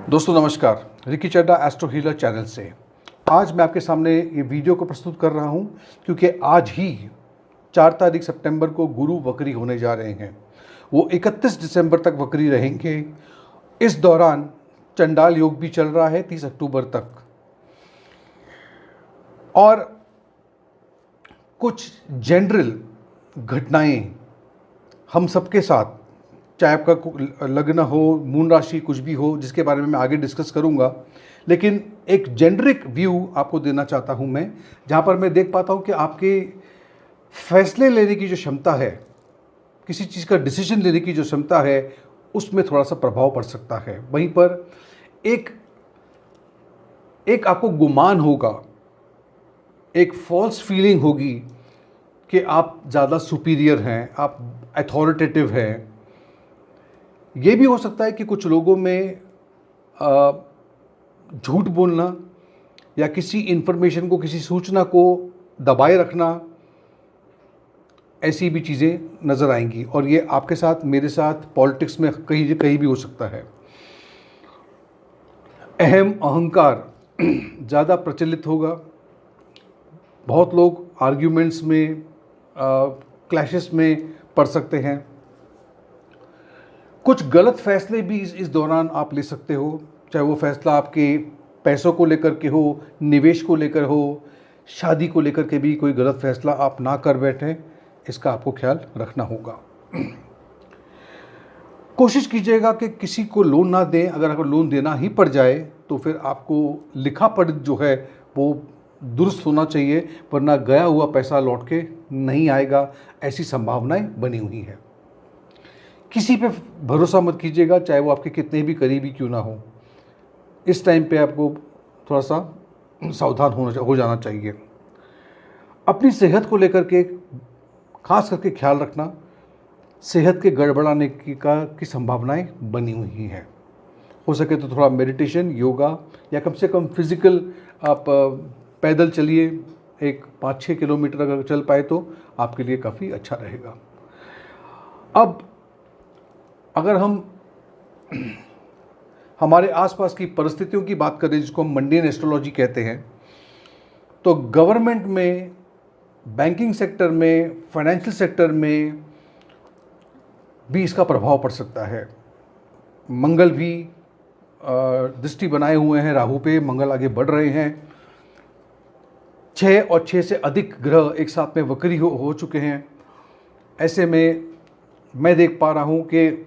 दोस्तों नमस्कार, रिकी चड्डा astro healer channel से आज मैं आपके सामने ये वीडियो को प्रस्तुत कर रहा हूँ क्योंकि आज ही 4 तारीख सितंबर को गुरु वक्री होने जा रहे हैं। वो 31 दिसंबर तक वक्री रहेंगे। इस दौरान चंडाल योग भी चल रहा है 30 अक्टूबर तक। और कुछ जनरल घटनाएं हम सबके साथ, चाहे आपका लग्न हो, मून राशि कुछ भी हो, जिसके बारे में मैं आगे डिस्कस करूंगा, लेकिन एक जेनरिक व्यू आपको देना चाहता हूं मैं, जहां पर मैं देख पाता हूं कि आपके फैसले लेने की जो क्षमता है, किसी चीज़ का डिसीजन लेने की जो क्षमता है, उसमें थोड़ा सा प्रभाव पड़ सकता है। वहीं पर एक आपको गुमान होगा, एक फॉल्स फीलिंग होगी कि आप ज़्यादा सुपीरियर हैं, आप अथॉरिटेटिव हैं। ये भी हो सकता है कि कुछ लोगों में झूठ बोलना या किसी इन्फॉर्मेशन को, किसी सूचना को दबाए रखना, ऐसी भी चीज़ें नज़र आएंगी। और ये आपके साथ, मेरे साथ पॉलिटिक्स में कहीं कहीं भी हो सकता है। अहम अहंकार ज़्यादा प्रचलित होगा। बहुत लोग आर्ग्यूमेंट्स में, क्लैशेस में पड़ सकते हैं। कुछ गलत फैसले भी इस दौरान आप ले सकते हो, चाहे वो फैसला आपके पैसों को लेकर के हो, निवेश को लेकर हो, शादी को लेकर के भी कोई गलत फैसला आप ना कर बैठें, इसका आपको ख्याल रखना होगा। कोशिश कीजिएगा कि किसी को लोन ना दें। अगर लोन देना ही पड़ जाए तो फिर आपको लिखा पढ़ जो है वो दुरुस्त होना चाहिए, वरना गया हुआ पैसा लौट के नहीं आएगा, ऐसी संभावनाएं बनी हुई हैं। किसी पे भरोसा मत कीजिएगा, चाहे वो आपके कितने भी करीबी क्यों ना हो। इस टाइम पे आपको थोड़ा सा सावधान हो जाना चाहिए। अपनी सेहत को लेकर के खास करके ख्याल रखना। सेहत के गड़बड़ाने की संभावनाएं बनी हुई हैं। हो सके तो थोड़ा मेडिटेशन, योगा, या कम से कम फिजिकल आप पैदल चलिए, एक 5-6 किलोमीटर अगर चल पाए तो आपके लिए काफ़ी अच्छा रहेगा। अब अगर हम हमारे आसपास की परिस्थितियों की बात करें, जिसको हम मंडेन एस्ट्रोलॉजी कहते हैं, तो गवर्नमेंट में, बैंकिंग सेक्टर में, फाइनेंशियल सेक्टर में भी इसका प्रभाव पड़ सकता है। मंगल भी दृष्टि बनाए हुए हैं राहु पे, मंगल आगे बढ़ रहे हैं। 6 और 6 से अधिक ग्रह एक साथ में वक्री हो चुके हैं। ऐसे में मैं देख पा रहा हूँ कि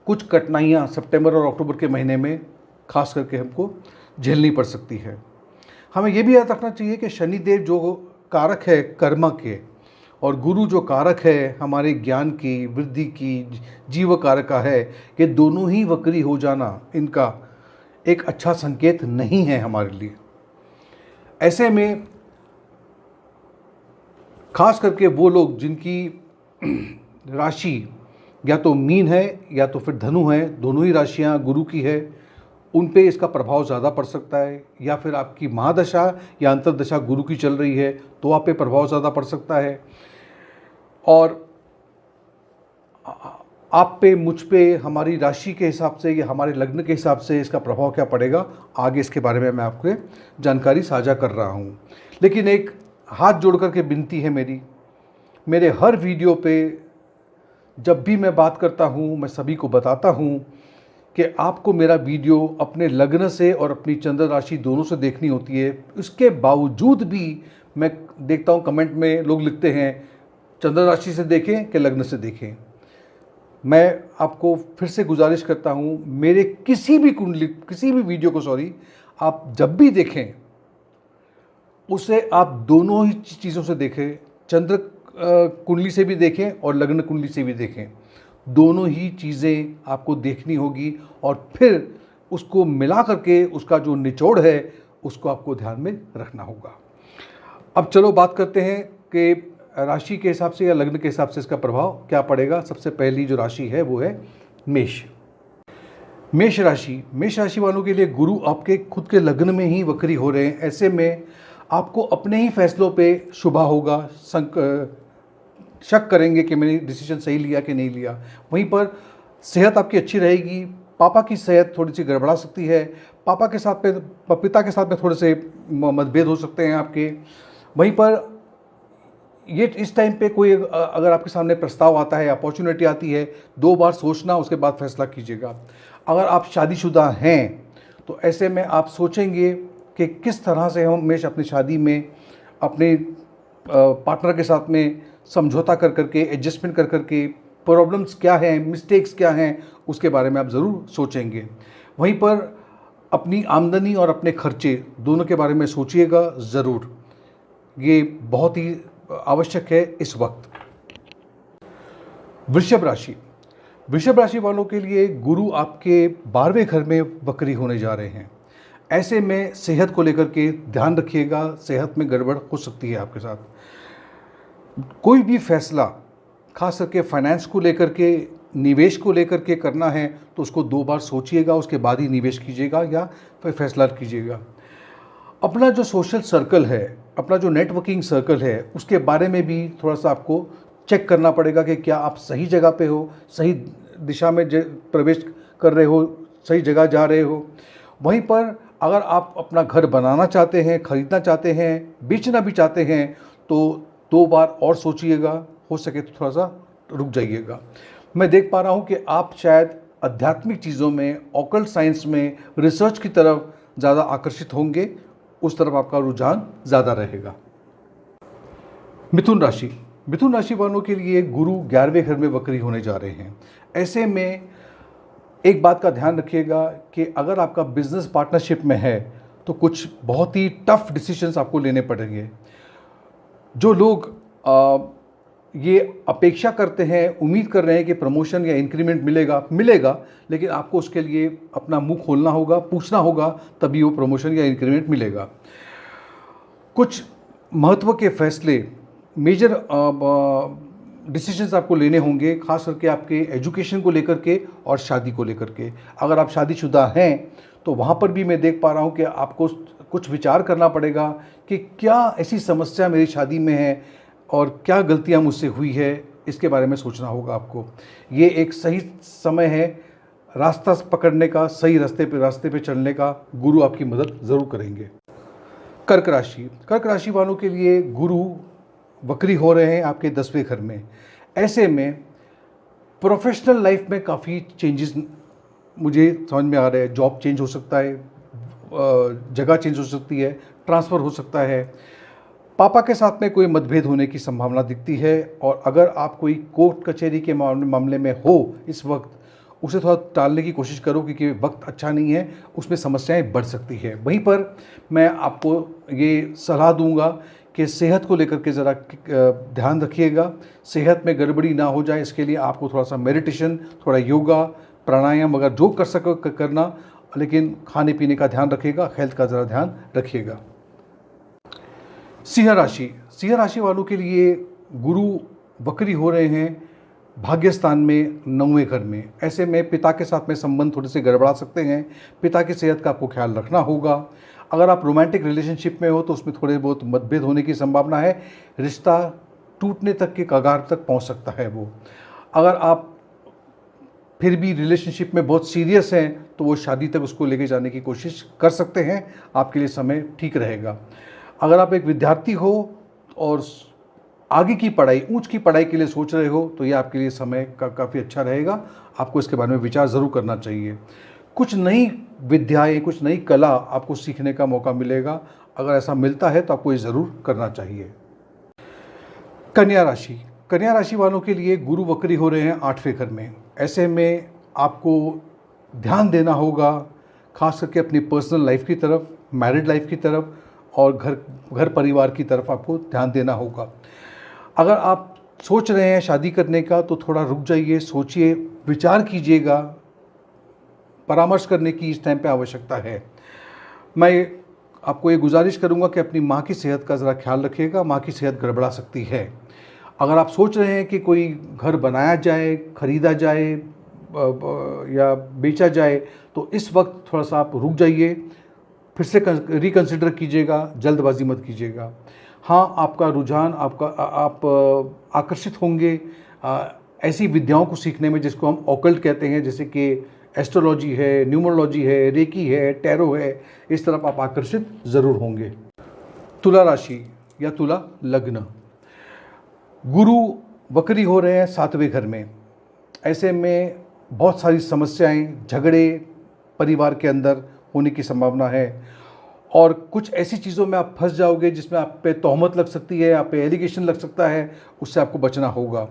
कुछ कठिनाइयाँ सितंबर और अक्टूबर के महीने में खास करके हमको झेलनी पड़ सकती है। हमें ये भी याद रखना चाहिए कि शनिदेव जो कारक है कर्म के, और गुरु जो कारक है हमारे ज्ञान की, वृद्धि की, जीव कारक का है, ये दोनों ही वक्री हो जाना इनका एक अच्छा संकेत नहीं है हमारे लिए। ऐसे में खास करके वो लोग जिनकी राशि या तो मीन है या तो फिर धनु है, दोनों ही राशियां गुरु की है, उन पे इसका प्रभाव ज़्यादा पड़ सकता है। या फिर आपकी महादशा या अंतर्दशा गुरु की चल रही है तो आप पे प्रभाव ज़्यादा पड़ सकता है। और आप पे, मुझ पे, हमारी राशि के हिसाब से या हमारे लग्न के हिसाब से इसका प्रभाव क्या पड़ेगा, आगे इसके बारे में मैं आपको जानकारी साझा कर रहा हूँ। लेकिन एक हाथ जोड़ कर के विनती है मेरी, मेरे हर वीडियो पे जब भी मैं बात करता हूँ, मैं सभी को बताता हूँ कि आपको मेरा वीडियो अपने लग्न से और अपनी चंद्र राशि दोनों से देखनी होती है। इसके बावजूद भी मैं देखता हूँ कमेंट में लोग लिखते हैं चंद्र राशि से देखें कि लग्न से देखें। मैं आपको फिर से गुजारिश करता हूँ, मेरे किसी भी वीडियो को आप जब भी देखें उसे आप दोनों ही चीज़ों से देखें। चंद्र कुंडली से भी देखें और लग्न कुंडली से भी देखें। दोनों ही चीज़ें आपको देखनी होगी और फिर उसको मिला करके उसका जो निचोड़ है उसको आपको ध्यान में रखना होगा। अब चलो बात करते हैं कि राशि के हिसाब से या लग्न के हिसाब से इसका प्रभाव क्या पड़ेगा। सबसे पहली जो राशि है वो है मेष। मेष राशि वालों के लिए गुरु आपके खुद के लग्न में ही वक्री हो रहे हैं। ऐसे में आपको अपने ही फैसलों पे शुभा होगा, शक करेंगे कि मैंने डिसीजन सही लिया कि नहीं लिया। वहीं पर सेहत आपकी अच्छी रहेगी, पापा की सेहत थोड़ी सी गड़बड़ा सकती है, पापा के साथ में, पिता के साथ में थोड़े से मतभेद हो सकते हैं आपके। वहीं पर ये इस टाइम पे कोई अगर आपके सामने प्रस्ताव आता है, अपॉर्चुनिटी आती है, 2 बार सोचना, उसके बाद फैसला कीजिएगा। अगर आप शादीशुदा हैं तो ऐसे में आप सोचेंगे कि किस तरह से हम हमेशा अपनी शादी में अपने पार्टनर के साथ में समझौता कर करके, एडजस्टमेंट कर करके, प्रॉब्लम्स क्या हैं, मिस्टेक्स क्या हैं, उसके बारे में आप ज़रूर सोचेंगे। वहीं पर अपनी आमदनी और अपने खर्चे दोनों के बारे में सोचिएगा ज़रूर, ये बहुत ही आवश्यक है इस वक्त। वृषभ राशि, वृषभ राशि वालों के लिए गुरु आपके 12वें घर में वक्री होने जा रहे हैं। ऐसे में सेहत को लेकर के ध्यान रखिएगा, सेहत में गड़बड़ हो सकती है आपके साथ। कोई भी फैसला खास करके फाइनेंस को लेकर के, निवेश को लेकर के करना है तो उसको 2 बार सोचिएगा, उसके बाद ही निवेश कीजिएगा या फिर फैसला कीजिएगा। अपना जो सोशल सर्कल है, अपना जो नेटवर्किंग सर्कल है, उसके बारे में भी थोड़ा सा आपको चेक करना पड़ेगा कि क्या आप सही जगह पे हो, सही दिशा में प्रवेश कर रहे हो, सही जगह जा रहे हो। वहीं पर अगर आप अपना घर बनाना चाहते हैं, खरीदना चाहते हैं, बेचना भी चाहते हैं तो 2 बार और सोचिएगा, हो सके तो थोड़ा सा रुक जाइएगा। मैं देख पा रहा हूँ कि आप शायद आध्यात्मिक चीज़ों में, ऑकल्ट साइंस में, रिसर्च की तरफ ज़्यादा आकर्षित होंगे, उस तरफ आपका रुझान ज़्यादा रहेगा। मिथुन राशि, मिथुन राशि वालों के लिए गुरु 11वें घर में वक्री होने जा रहे हैं। ऐसे में एक बात का ध्यान रखिएगा कि अगर आपका बिजनेस पार्टनरशिप में है तो कुछ बहुत ही टफ डिसीजंस आपको लेने पड़ेंगे। जो लोग ये अपेक्षा करते हैं, उम्मीद कर रहे हैं कि प्रमोशन या इंक्रीमेंट मिलेगा, लेकिन आपको उसके लिए अपना मुंह खोलना होगा, पूछना होगा, तभी वो प्रमोशन या इंक्रीमेंट मिलेगा। कुछ महत्व के फैसले, मेजर डिसीजंस आपको लेने होंगे, खास करके आपके एजुकेशन को लेकर के और शादी को लेकर के। अगर आप शादीशुदा हैं तो वहाँ पर भी मैं देख पा रहा हूँ कि आपको कुछ विचार करना पड़ेगा कि क्या ऐसी समस्या मेरी शादी में है और क्या गलतियाँ मुझसे हुई है, इसके बारे में सोचना होगा आपको। ये एक सही समय है रास्ता पकड़ने का, सही रास्ते पे चलने का। गुरु आपकी मदद ज़रूर करेंगे। कर्क राशि, कर्क राशि वालों के लिए गुरु वक्री हो रहे हैं आपके 10वें घर में। ऐसे में प्रोफेशनल लाइफ में काफ़ी चेंजेस मुझे समझ में आ रहे हैं। जॉब चेंज हो सकता है, जगह चेंज हो सकती है, ट्रांसफ़र हो सकता है। पापा के साथ में कोई मतभेद होने की संभावना दिखती है, और अगर आप कोई कोर्ट कचहरी के मामले में हो इस वक्त, उसे थोड़ा टालने की कोशिश करो क्योंकि वक्त अच्छा नहीं है, उसमें समस्याएं बढ़ सकती है। वहीं पर मैं आपको ये सलाह दूंगा कि सेहत को लेकर के ज़रा ध्यान रखिएगा, सेहत में गड़बड़ी ना हो जाए, इसके लिए आपको थोड़ा सा मेडिटेशन, थोड़ा योगा, प्राणायाम अगर जो कर सको करना, लेकिन खाने पीने का ध्यान रखिएगा, हेल्थ का ज़रा ध्यान रखिएगा। सिंह राशि, सिंह राशि वालों के लिए गुरु वक्री हो रहे हैं भाग्यस्थान में 9वें घर में। ऐसे में पिता के साथ में संबंध थोड़े से गड़बड़ा सकते हैं, पिता की सेहत का आपको ख्याल रखना होगा। अगर आप रोमांटिक रिलेशनशिप में हो तो उसमें थोड़े बहुत मतभेद होने की संभावना है, रिश्ता टूटने तक के कगार तक पहुंच सकता है वो। अगर आप फिर भी रिलेशनशिप में बहुत सीरियस हैं तो वो शादी तक उसको लेके जाने की कोशिश कर सकते हैं, आपके लिए समय ठीक रहेगा। अगर आप एक विद्यार्थी हो और आगे की पढ़ाई, उच्च की पढ़ाई के लिए सोच रहे हो तो ये आपके लिए समय काफ़ी अच्छा रहेगा, आपको इसके बारे में विचार ज़रूर करना चाहिए। कुछ नई विद्याएं, कुछ नई कला आपको सीखने का मौका मिलेगा, अगर ऐसा मिलता है तो आपको ये ज़रूर करना चाहिए। कन्या राशि, कन्या राशि वालों के लिए गुरु वक्री हो रहे हैं 8वें घर में। ऐसे में आपको ध्यान देना होगा खास करके अपनी पर्सनल लाइफ की तरफ, मैरिड लाइफ की तरफ और घर परिवार की तरफ आपको ध्यान देना होगा। अगर आप सोच रहे हैं शादी करने का तो थोड़ा रुक जाइए, सोचिए, विचार कीजिएगा, परामर्श करने की इस टाइम पे आवश्यकता है। मैं आपको ये गुजारिश करूंगा कि अपनी माँ की सेहत का ज़रा ख्याल रखिएगा, माँ की सेहत गड़बड़ा सकती है। अगर आप सोच रहे हैं कि कोई घर बनाया जाए, ख़रीदा जाए या बेचा जाए तो इस वक्त थोड़ा सा आप रुक जाइए, फिर से रिकन्सिडर कीजिएगा, जल्दबाजी मत कीजिएगा। हाँ, आपका रुझान, आप आकर्षित होंगे ऐसी विद्याओं को सीखने में जिसको हम ऑकल्ट कहते हैं, जैसे कि एस्ट्रोलॉजी है, न्यूमरोलॉजी है, रेकी है, टैरो है, इस तरफ आप आकर्षित ज़रूर होंगे। तुला राशि या तुला लग्न, गुरु वक्री हो रहे हैं 7वें घर में। ऐसे में बहुत सारी समस्याएं, झगड़े परिवार के अंदर होने की संभावना है और कुछ ऐसी चीज़ों में आप फंस जाओगे जिसमें आप पे तोहमत लग सकती है, आप पे एलिगेशन लग सकता है, उससे आपको बचना होगा।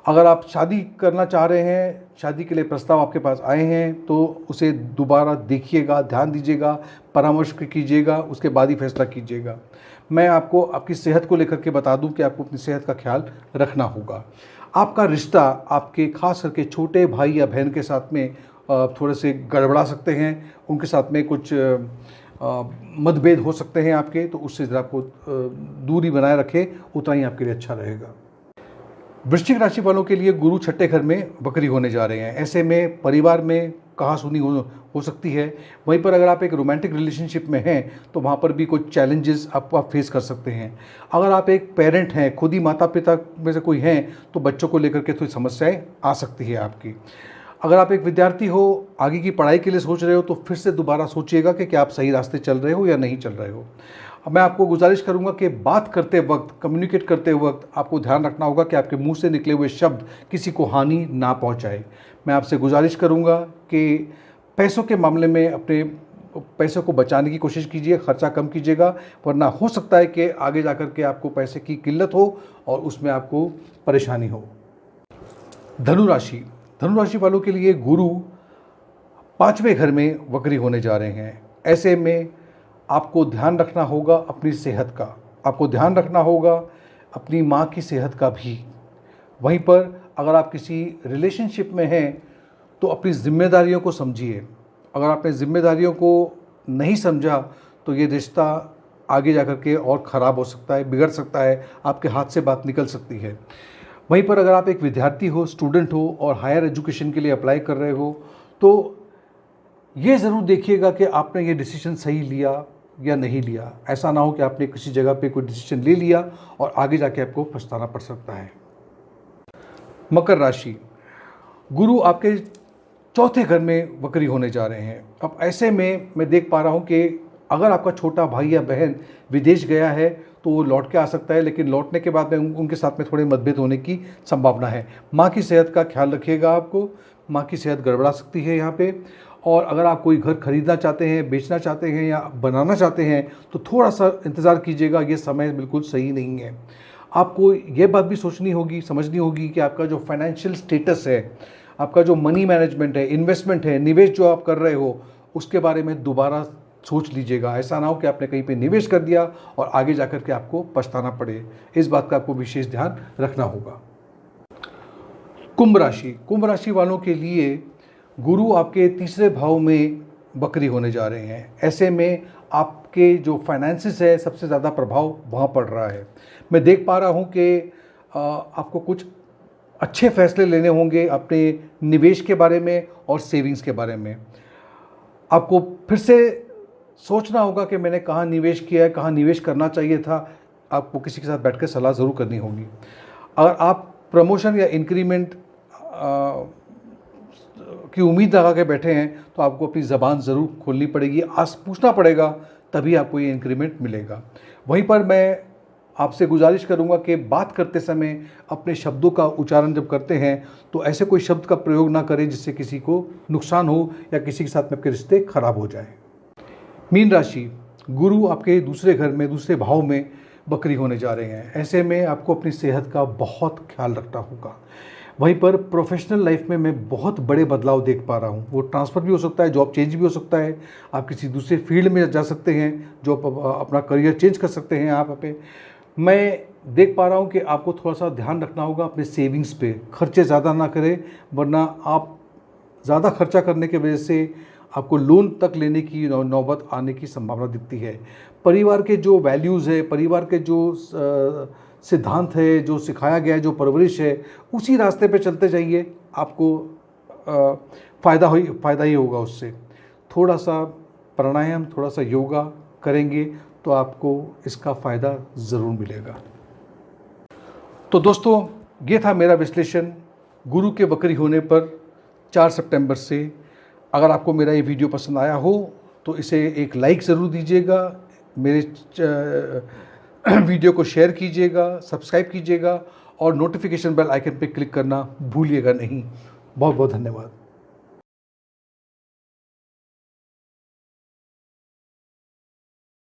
अगर आप शादी करना चाह रहे हैं, शादी के लिए प्रस्ताव आपके पास आए हैं, तो उसे दोबारा देखिएगा, ध्यान दीजिएगा, परामर्श कीजिएगा, उसके बाद ही फैसला कीजिएगा। मैं आपको आपकी सेहत को लेकर के बता दूं कि आपको अपनी सेहत का ख्याल रखना होगा। आपका रिश्ता आपके खास करके छोटे भाई या बहन के साथ में थोड़े से गड़बड़ा सकते हैं, उनके साथ में कुछ मतभेद हो सकते हैं आपके, तो उससे ज़रा आपको दूरी बनाए रखें, उतना ही आपके लिए अच्छा रहेगा। वृश्चिक राशि वालों के लिए गुरु 6ठे घर में वक्री होने जा रहे हैं। ऐसे में परिवार में कहासुनी हो सकती है। वहीं पर अगर आप एक रोमांटिक रिलेशनशिप में हैं तो वहाँ पर भी कुछ चैलेंजेस आप फेस कर सकते हैं। अगर आप एक पेरेंट हैं, खुद ही माता पिता में से कोई हैं, तो बच्चों को लेकर के थोड़ी समस्याएं आ सकती है आपकी। अगर आप एक विद्यार्थी हो, आगे की पढ़ाई के लिए सोच रहे हो, तो फिर से दोबारा सोचिएगा कि क्या आप सही रास्ते चल रहे हो या नहीं चल रहे हो। अब मैं आपको गुजारिश करूंगा कि बात करते वक्त, कम्युनिकेट करते वक्त आपको ध्यान रखना होगा कि आपके मुंह से निकले हुए शब्द किसी को हानि ना पहुंचाए। मैं आपसे गुजारिश करूंगा कि पैसों के मामले में अपने पैसों को बचाने की कोशिश कीजिए, खर्चा कम कीजिएगा, वरना हो सकता है कि आगे जाकर के आपको पैसे की किल्लत हो और उसमें आपको परेशानी हो। धनु राशि वालों के लिए गुरु 5वें घर में वक्री होने जा रहे हैं। ऐसे में आपको ध्यान रखना होगा अपनी सेहत का, आपको ध्यान रखना होगा अपनी माँ की सेहत का भी। वहीं पर अगर आप किसी रिलेशनशिप में हैं तो अपनी जिम्मेदारियों को समझिए। अगर आपने जिम्मेदारियों को नहीं समझा तो ये रिश्ता आगे जाकर के और ख़राब हो सकता है, बिगड़ सकता है, आपके हाथ से बात निकल सकती है। वहीं पर अगर आप एक विद्यार्थी हो, स्टूडेंट हो और हायर एजुकेशन के लिए अप्लाई कर रहे हो, तो ये ज़रूर देखिएगा कि आपने ये डिसीजन सही लिया या नहीं लिया। ऐसा ना हो कि आपने किसी जगह पे कोई डिसीजन ले लिया और आगे जाके आपको पछताना पड़ सकता है। मकर राशि, गुरु आपके 4थे घर में वक्री होने जा रहे हैं। अब ऐसे में मैं देख पा रहा हूँ कि अगर आपका छोटा भाई या बहन विदेश गया है तो वो लौट के आ सकता है, लेकिन लौटने के बाद में उनके साथ में थोड़े मतभेद होने की संभावना है। माँ की सेहत का ख्याल रखिएगा, आपको माँ की सेहत गड़बड़ा सकती है यहाँ पे। और अगर आप कोई घर खरीदना चाहते हैं, बेचना चाहते हैं या बनाना चाहते हैं तो थोड़ा सा इंतज़ार कीजिएगा, ये समय बिल्कुल सही नहीं है। आपको ये बात भी सोचनी होगी, समझनी होगी कि आपका जो फाइनेंशियल स्टेटस है, आपका जो मनी मैनेजमेंट है, इन्वेस्टमेंट है, निवेश जो आप कर रहे हो, उसके बारे में दोबारा सोच लीजिएगा। ऐसा ना हो कि आपने कहीं पे निवेश कर दिया और आगे जाकर के आपको पछताना पड़े। इस बात का आपको विशेष ध्यान रखना होगा। कुंभ राशि वालों के लिए गुरु आपके 3रे भाव में वक्री होने जा रहे हैं। ऐसे में आपके जो फाइनेंसिस है, सबसे ज़्यादा प्रभाव वहाँ पड़ रहा है। मैं देख पा रहा हूँ कि आपको कुछ अच्छे फैसले लेने होंगे अपने निवेश के बारे में और सेविंग्स के बारे में। आपको फिर से सोचना होगा कि मैंने कहाँ निवेश किया है, कहाँ निवेश करना चाहिए था। आपको किसी के साथ बैठकर सलाह ज़रूर करनी होगी। अगर आप प्रमोशन या इंक्रीमेंट की उम्मीद लगा के बैठे हैं तो आपको अपनी ज़बान ज़रूर खोलनी पड़ेगी, आज पूछना पड़ेगा, तभी आपको ये इंक्रीमेंट मिलेगा। वहीं पर मैं आपसे गुजारिश करूंगा कि बात करते समय अपने शब्दों का उच्चारण जब करते हैं तो ऐसे कोई शब्द का प्रयोग ना करें जिससे किसी को नुकसान हो या किसी के साथ में आपके रिश्ते खराब हो जाए। मीन राशि, गुरु आपके 2रे घर में, 2रे भाव में वक्री होने जा रहे हैं। ऐसे में आपको अपनी सेहत का बहुत ख्याल रखना होगा। वहीं पर प्रोफेशनल लाइफ में मैं बहुत बड़े बदलाव देख पा रहा हूँ। वो ट्रांसफ़र भी हो सकता है, जॉब चेंज भी हो सकता है, आप किसी दूसरे फील्ड में जा सकते हैं, जो अपना करियर चेंज कर सकते हैं आप पे। मैं देख पा रहा हूँ कि आपको थोड़ा सा ध्यान रखना होगा अपने सेविंग्स पे, खर्चे ज़्यादा ना करें, वरना आप ज़्यादा खर्चा करने की वजह से आपको लोन तक लेने की नौबत आने की संभावना दिखती है। परिवार के जो वैल्यूज़ है, परिवार के जो सिद्धांत है, जो सिखाया गया है, जो परवरिश है, उसी रास्ते पे चलते जाइए, आपको फ़ायदा ही होगा उससे। थोड़ा सा प्राणायाम, थोड़ा सा योगा करेंगे तो आपको इसका फ़ायदा ज़रूर मिलेगा। तो दोस्तों, ये था मेरा विश्लेषण गुरु के वक्री होने पर 4 सितंबर से अगर आपको मेरा ये वीडियो पसंद आया हो तो इसे एक लाइक ज़रूर दीजिएगा, मेरे वीडियो को शेयर कीजिएगा, सब्सक्राइब कीजिएगा और नोटिफिकेशन बेल आइकन पे क्लिक करना भूलिएगा नहीं। बहुत बहुत धन्यवाद।